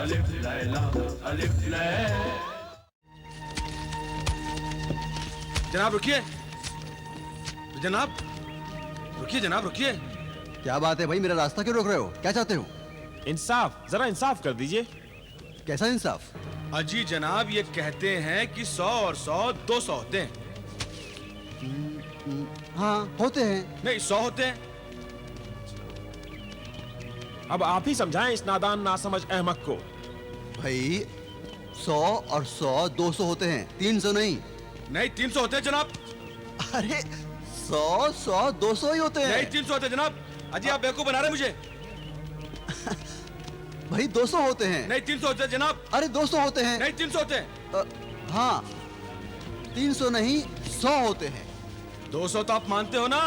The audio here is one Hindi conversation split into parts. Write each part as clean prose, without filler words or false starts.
अलिफ लैला अलिफ लैला। जनाब रुकिए, जनाब रुकिए, जनाब रुकिए। क्या बात है भाई, मेरा रास्ता क्यों रोक रहे हो? क्या चाहते हो? इंसाफ, जरा इंसाफ कर दीजिए। कैसा इंसाफ? अजी जनाब, ये कहते हैं कि 100 और 100 200 होते हैं। हाँ होते हैं। नहीं, 100 होते हैं। अब आप ही समझाएं इस नादान नासमझ अहमक को। भाई 100 और 100 200 होते हैं, 300 नहीं। नहीं, 300 होते हैं जनाब। अरे 100 100 200 ही होते हैं। नहीं, 300 होते हैं जनाब। अजी आप बेवकूफ बना रहे हैं मुझे। भाई 200 होते हैं। नहीं, 300 होते हैं जनाब। अरे 200 होते हैं। नहीं, 300 होते हैं। हाँ 300 नहीं 100 होते हैं। 200 तो आप मानते हो ना?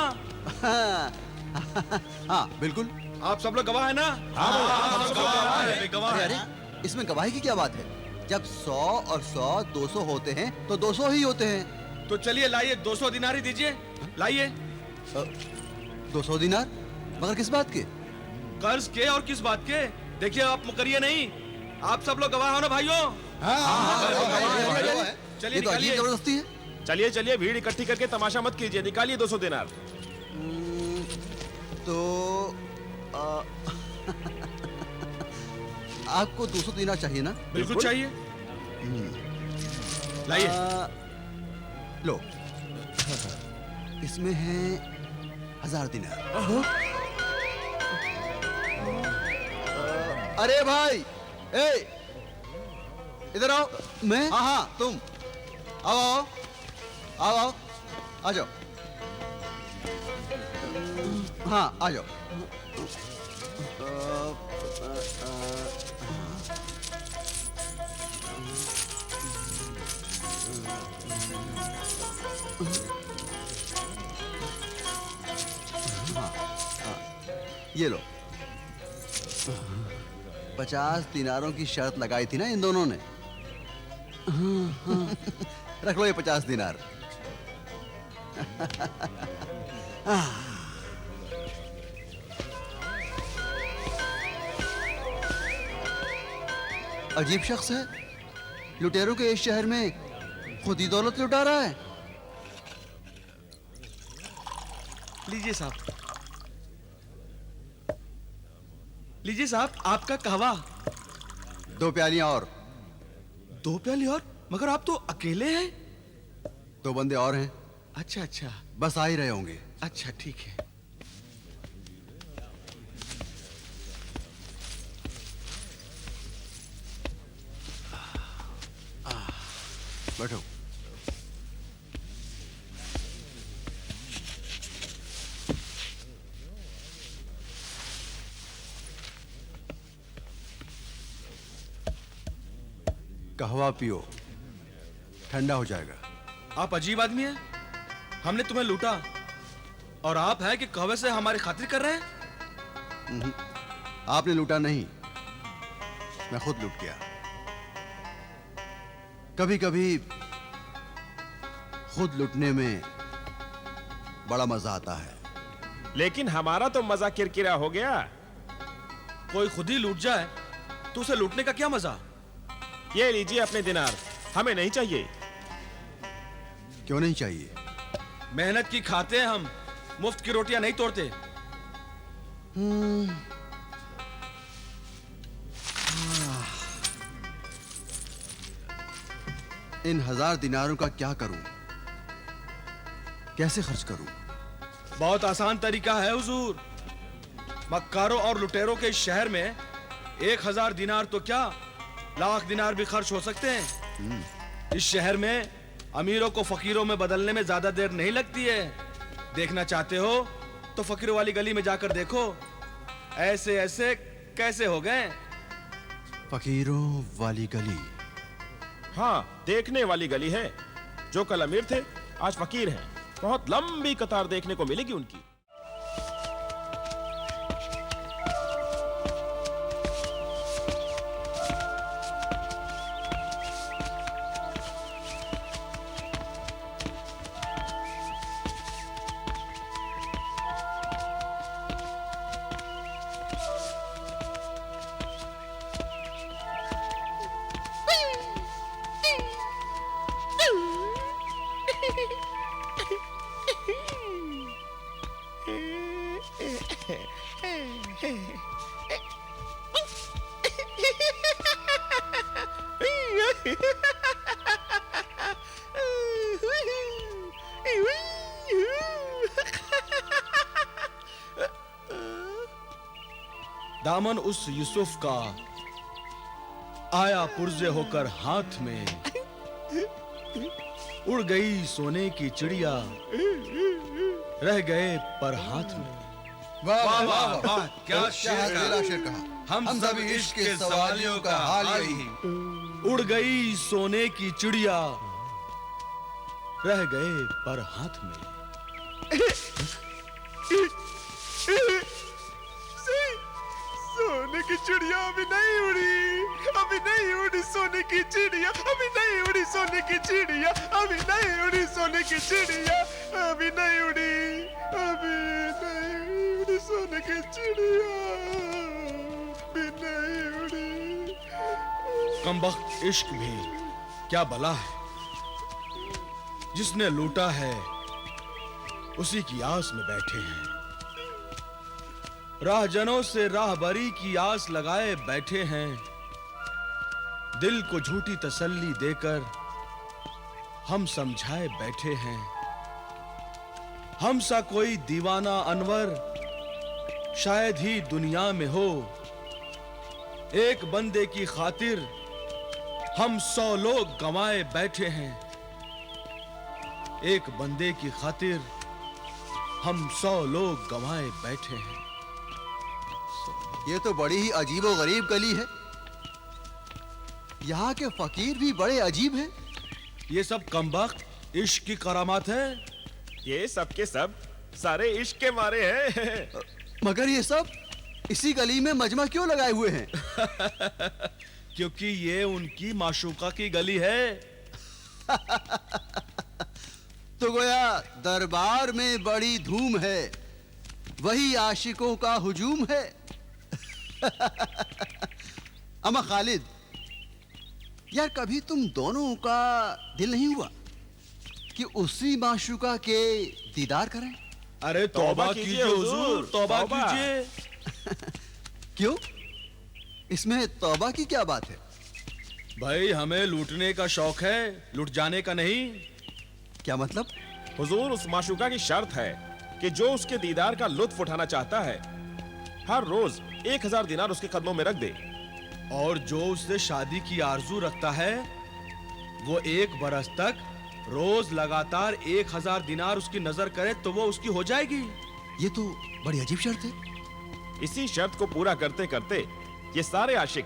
हाँ बिल्कुल। आप सब लोग गवाह है ना? हाँ, सब लोग गवाह है, गवाह अरे है। अरे इसमें गवाही की क्या बात है? जब 100 और 100 200 होते हैं तो 200 ही होते हैं। तो चलिए लाइए, 200 दिनार ही दीजिए, लाइए। 200 दिनार? मगर किस बात के? कर्ज के और किस बात के? देखिए आप मुकरिए नहीं, आप सब लोग गवाह हो ना भाइयों? चलिए ये तो अजीब निकालिए। जबरदस्ती है। चलिए चलिए, भीड़ इकट्ठी करके तमाशा मत कीजिए, निकालिए 200 दिनार। तो आपको 200 दिनार चाहिए ना? बिल्कुल चाहिए। लाइए। लो इसमें है 1000 दिनार। अरे भाई, ए इधर आओ। मैं? हाँ हाँ तुम आओ आओ आओ आओ, आ जाओ। हाँ आ जाओ। ये लो। 50 दिनारों की शर्त लगाई थी ना इन दोनों ने। रख लो ये 50 दिनार। अजीब शख्स है, लुटेरों के इस शहर में खुद ही दौलत लुटा रहा है। लीजिए साहब, लीजिए साहब, आपका कहवा। 2 प्यालियां और। 2 प्याली और? मगर आप तो अकेले हैं। 2 बंदे और हैं। अच्छा अच्छा। बस आ ही रहे होंगे। अच्छा ठीक है। बैठो। कहवा पियो, ठंडा हो जाएगा। आप अजीब आदमी हैं। हमने तुम्हें लूटा और आप है कि कहवे से हमारी खातिर कर रहे हैं? आपने लूटा नहीं, मैं खुद लूट गया। कभी कभी खुद लूटने में बड़ा मजा आता है। लेकिन हमारा तो मजा किरकिरा हो गया। कोई खुद ही लूट जाए तो उसे लूटने का क्या मजा? ये लीजिए अपने दिनार, हमें नहीं चाहिए। क्यों नहीं चाहिए? मेहनत की खाते हैं हम, मुफ्त की रोटियां नहीं तोड़ते। इन 1000 दिनारों का क्या करूं? कैसे खर्च करूं? बहुत आसान तरीका है हुजूर। मक्कारों और लुटेरों के इस शहर में 1000 दिनार तो क्या, लाख दिनार भी खर्च हो सकते हैं। इस शहर में अमीरों को फकीरों में बदलने में ज्यादा देर नहीं लगती है। देखना चाहते हो तो फकीरों वाली गली में जाकर देखो, ऐसे ऐसे कैसे हो गए। फकीरों वाली गली? हाँ, देखने वाली गली है। जो कल अमीर थे आज फकीर हैं। बहुत लंबी कतार देखने को मिलेगी उनकी। दामन उस यूसुफ का आया पुर्जे होकर हाथ में, उड़ गई सोने की चिड़िया, रह गए पर हाथ में। वाह वाह वाह वाह, क्या शेर कहा। हम सब इश्क के सवालियों का हाल यही। उड़ गई सोने की चिड़िया, रह गए पर हाथ में। सोने की चिड़िया अभी नहीं उड़ी, अभी नहीं उड़ी सोने की चिड़िया, अभी नहीं उड़ी सोने की चिड़िया, अभी नहीं उड़ी सोने की चिड़िया, अभी नहीं उड़ी, अभी नहीं उड़ी सोने की चिड़िया, अभी नहीं उड़ी। कमबख्त इश्क भी क्या बला है, जिसने लूटा है उसी की आस में बैठे हैं। राहजनों से राहबरी की आस लगाए बैठे हैं, दिल को झूठी तसल्ली देकर हम समझाए बैठे हैं। हम सा कोई दीवाना अनवर शायद ही दुनिया में हो, एक बंदे की खातिर हम 100 लोग गंवाए बैठे हैं। एक बंदे की खातिर हम 100 लोग गंवाए बैठे हैं। ये तो बड़ी ही अजीबो गरीब गली है। यहाँ के फकीर भी बड़े अजीब हैं। ये सब कमबख्त इश्क की करामात है। ये सब के सब सारे इश्क के मारे हैं। मगर ये सब इसी गली में मजमा क्यों लगाए हुए हैं? क्योंकि ये उनकी माशूका की गली है। तो गोया दरबार में बड़ी धूम है, वही आशिकों का हुजूम है। अमा खालिद, यार कभी तुम दोनों का दिल नहीं हुआ कि उसी माशूका के दीदार करें? अरे तौबा कीजिए हुजूर, तौबा कीजिए। क्यों? इसमें तौबा की क्या बात है? भाई हमें लूटने का शौक है, लुट जाने का नहीं। क्या मतलब? हुजूर, उस माशूका की शर्त है कि जो उसके दीदार का लुत्फ उठाना चाहता है, हर रोज 1000 दिनार उसके कदमों में रख दे। और जो उससे शादी की आरजू रखता है, वो 1 बरस तक रोज लगातार 1000 दिनार उसकी नजर करे तो वो उसकी हो जाएगी। ये तो बड़ी अजीब शर्त है। इसी शर्त को पूरा करते करते ये सारे आशिक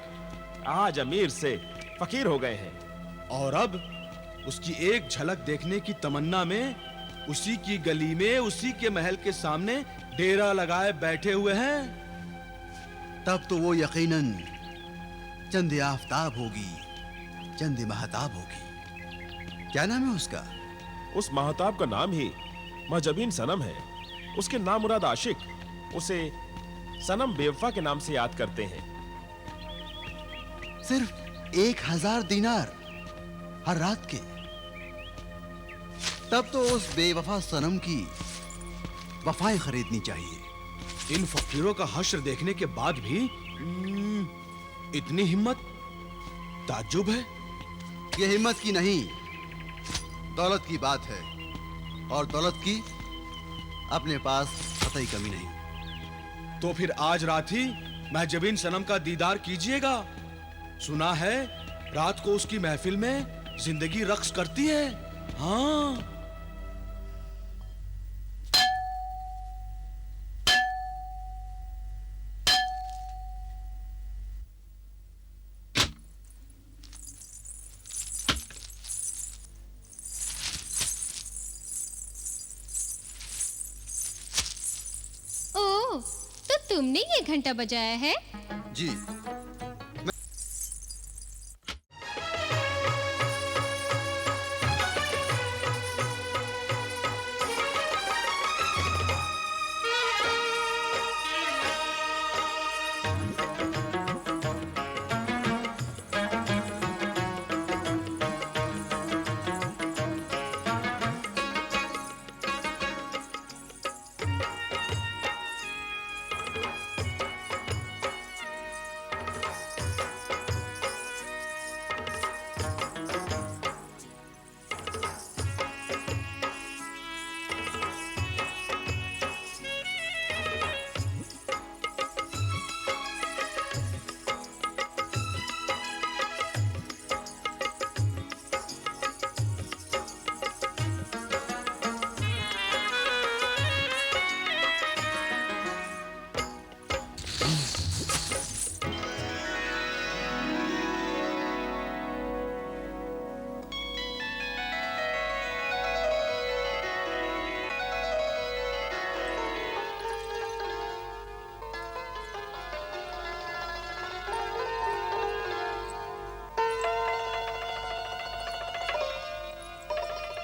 आज अमीर से फकीर हो गए हैं। और अब उसकी एक झलक देखने की तमन्ना में उसी की गली में, उसी के महल के सामने डेरा लगाए बैठे हुए हैं। तब तो वो यकीनन चंद आफताब होगी, चंद महताब होगी। क्या नाम है उसका? उस महताब का नाम ही महजबीन सनम है। उसके नामुराद आशिक उसे सनम बेवफा के नाम से याद करते हैं। सिर्फ 1000 दिनार हर रात के। तब तो उस बेवफा सनम की वफाएं खरीदनी चाहिए। इन फकीरों का हश्र देखने के बाद भी इतनी हिम्मत, ताज्जुब है। ये हिम्मत की नहीं, दौलत की बात है। और दौलत की अपने पास कतई कमी नहीं। तो फिर आज रात ही महजबीन सनम का दीदार कीजिएगा। सुना है रात को उसकी महफिल में जिंदगी रक्स करती है। हाँ। ओह, तो तुमने ये घंटा बजाया है? जी।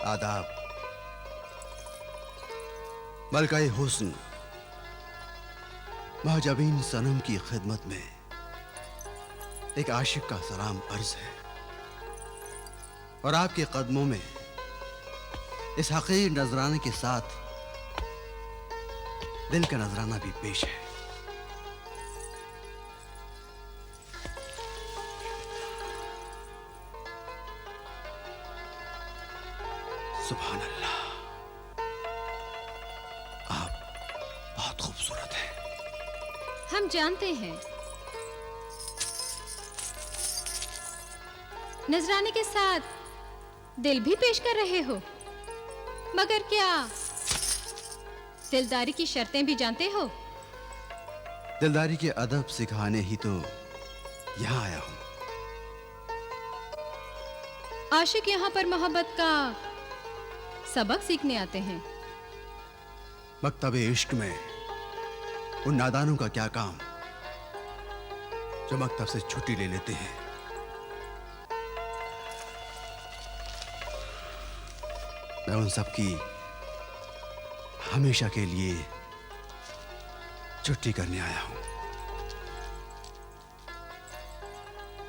आदाब। मलका-ए हुस्न महजबीन सनम की खिदमत में एक आशिक का सलाम अर्ज है और आपके कदमों में इस हकीर नजराने के साथ दिल का नजराना भी पेश है। सुभान अल्लाह, आप बहुत खूबसूरत हैं। हम जानते हैं। नजराने के साथ दिल भी पेश कर रहे हो, मगर क्या दिलदारी की शर्तें भी जानते हो? दिलदारी के अदब सिखाने ही तो यहां आया हूं। आशिक यहाँ पर मोहब्बत का सबक सीखने आते हैं। मकतबे इश्क में उन नादानों का क्या काम जो मकतब से छुट्टी ले लेते हैं। मैं उन सब की हमेशा के लिए छुट्टी करने आया हूं।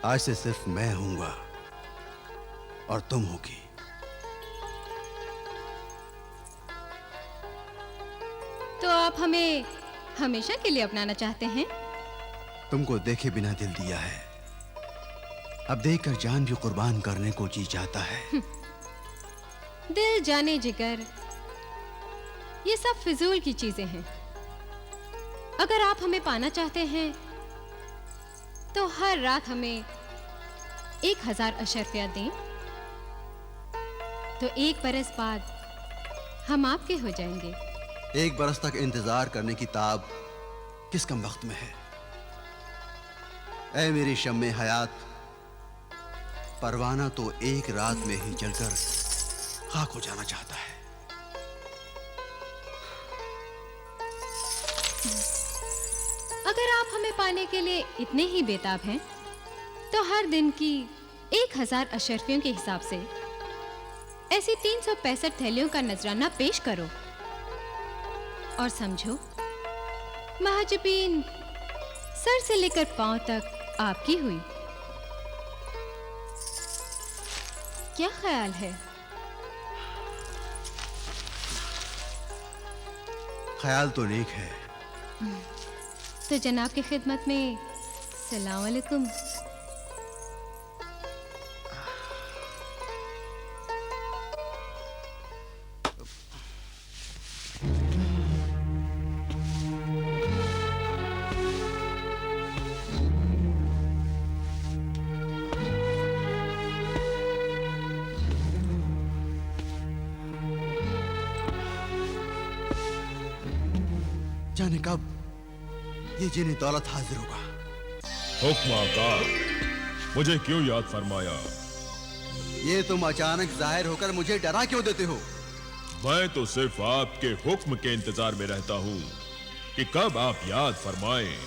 आज से सिर्फ मैं हूंगा और तुम होगी। तो आप हमें हमेशा के लिए अपनाना चाहते हैं? तुमको देखे बिना दिल दिया है, अब देखकर जान भी कुर्बान करने को जी जाता है। दिल जाने जिगर, ये सब फिजूल की चीजें हैं। अगर आप हमें पाना चाहते हैं तो हर रात हमें 1000 अशर्फिया दें, तो 1 बरस बाद हम आपके हो जाएंगे। 1 बरस तक इंतजार करने की ताब किस कम वक्त में है। ऐ मेरी शम्मे हयात, परवाना तो 1 रात में ही जलकर खाक हो जाना चाहता है। अगर आप हमें पाने के लिए इतने ही बेताब हैं, तो हर दिन की 1000 अशर्फियों के हिसाब से ऐसी 365 थैलियों का नजराना पेश करो और समझो, महजबीन सर से लेकर पांव तक आपकी हुई। क्या ख्याल है? ख्याल तो नेक है। तो जनाब की खिदमत में सलाम अलैकुम। जाने कब ये जिन्हें दौलत हाजिर होगा। हुक्म आका, मुझे क्यों याद फरमाया? ये तुम अचानक जाहिर होकर मुझे डरा क्यों देते हो? मैं तो सिर्फ आपके हुक्म के इंतजार में रहता हूँ कि कब आप याद फरमाएं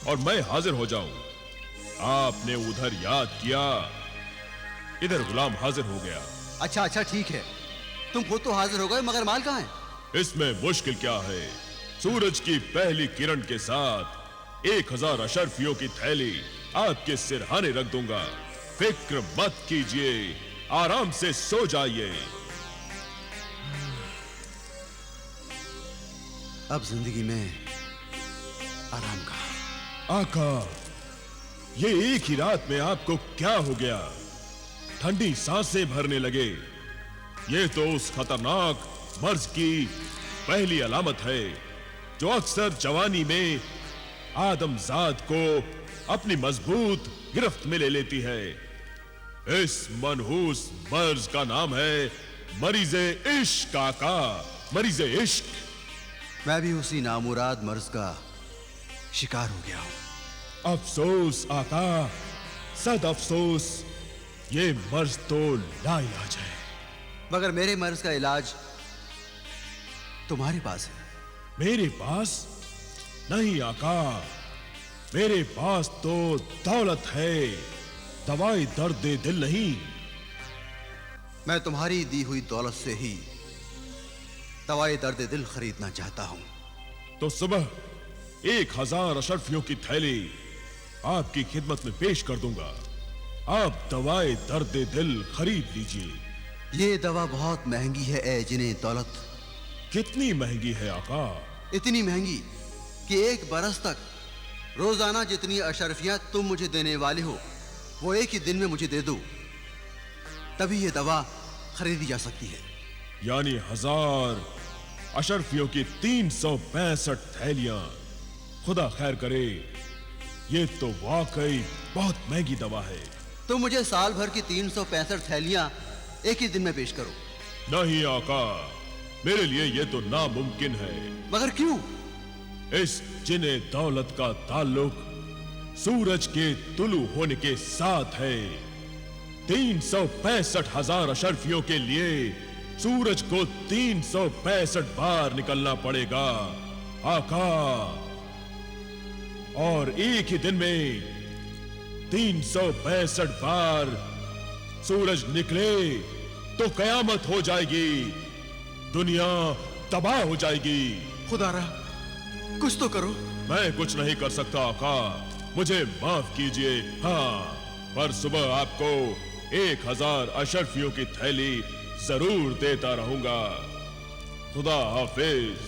और मैं हाजिर हो जाऊं। आपने उधर याद किया, इधर गुलाम हाजिर हो गया। अच्छा ठीक है, तुम खुद तो हाजिर हो गए, मगर माल कहाँ है? इसमें मुश्किल क्या है? सूरज की पहली किरण के साथ 1000 अशर्फियों की थैली आपके सिरहाने रख दूंगा। फिक्र मत कीजिए, आराम से सो जाइए। अब जिंदगी में आराम का। आका, ये एक ही रात में आपको क्या हो गया? ठंडी सांसें भरने लगे। ये तो उस खतरनाक मर्ज की पहली अलामत है जो अक्सर जवानी में आदमजाद को अपनी मजबूत गिरफ्त में ले लेती है। इस मनहूस मर्ज का नाम है मरीज़े इश्क। आका, मरीज़े इश्क। मैं भी उसी नामुराद मर्ज का शिकार हो गया हूं। अफसोस आका, सद अफसोस, ये मर्ज तो लाइलाज है। मगर मेरे मर्ज का इलाज तुम्हारे पास है। मेरे पास नहीं आका, मेरे पास तो दौलत है, दवाई दर्द दिल नहीं। मैं तुम्हारी दी हुई दौलत से ही दवाई दर्द दिल खरीदना चाहता हूं। तो सुबह 1000 अशरफियों की थैली आपकी खिदमत में पेश कर दूंगा। आप दवाई दर्द दिल खरीद लीजिए। ये दवा बहुत महंगी है ए जिने दौलत। कितनी महंगी है आका? इतनी महंगी कि 1 बरस तक रोजाना जितनी अशरफियां तुम मुझे देने वाले हो वो एक ही दिन में मुझे दे दो, तभी ये दवा खरीदी जा सकती है। यानी 1000 अशरफियों की 365 थैलियां। खुदा खैर करे, ये तो वाकई बहुत महंगी दवा है। तुम मुझे साल भर की 365 थैलियां एक ही दिन में पेश करो। नहीं आका, मेरे लिए ये तो नामुमकिन है। मगर क्यों? इस जिने दौलत का ताल्लुक सूरज के तुलू होने के साथ है। 365,000 अशरफियों के लिए सूरज को 365 बार निकलना पड़ेगा आका, और एक ही दिन में 365 बार सूरज निकले तो कयामत हो जाएगी, दुनिया तबाह हो जाएगी। खुदारा कुछ तो करो। मैं कुछ नहीं कर सकता आका, मुझे माफ कीजिए। हाँ, पर सुबह आपको 1000 अशरफियों की थैली जरूर देता रहूंगा। खुदा हाफिज।